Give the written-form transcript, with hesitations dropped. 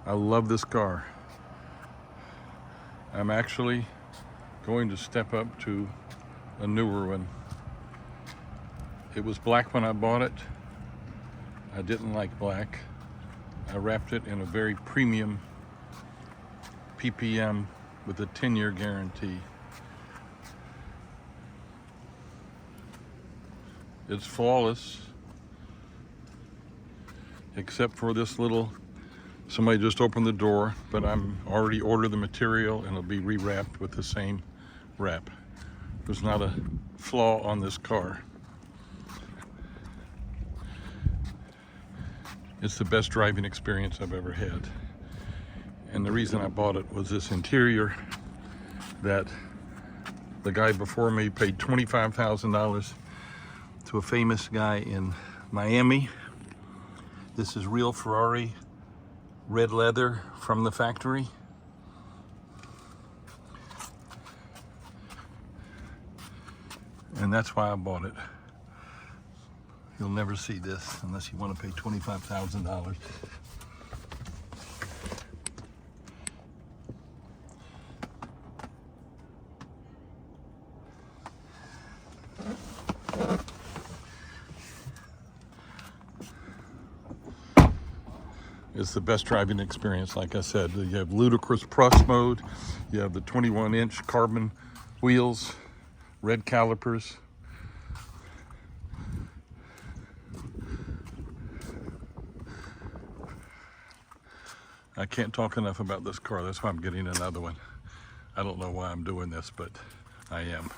I love this car. I'm actually going to step up to a newer one. It was black when I bought it. I didn't like black. I wrapped it in a very premium PPM with a 10-year guarantee. It's flawless, except for this little, somebody just opened the door, but I'm already ordered the material and it'll be rewrapped with the same wrap. There's not a flaw on this car. It's the best driving experience I've ever had. And the reason I bought it was this interior that the guy before me paid $25,000 to a famous guy in Miami. This is real Ferrari red leather from the factory. And that's why I bought it. You'll never see this unless you want to pay $25,000. It's the best driving experience, like I said. You have ludicrous plus mode. You have the 21-inch carbon wheels, red calipers. I can't talk enough about this car. That's why I'm getting another one. I don't know why I'm doing this, but I am.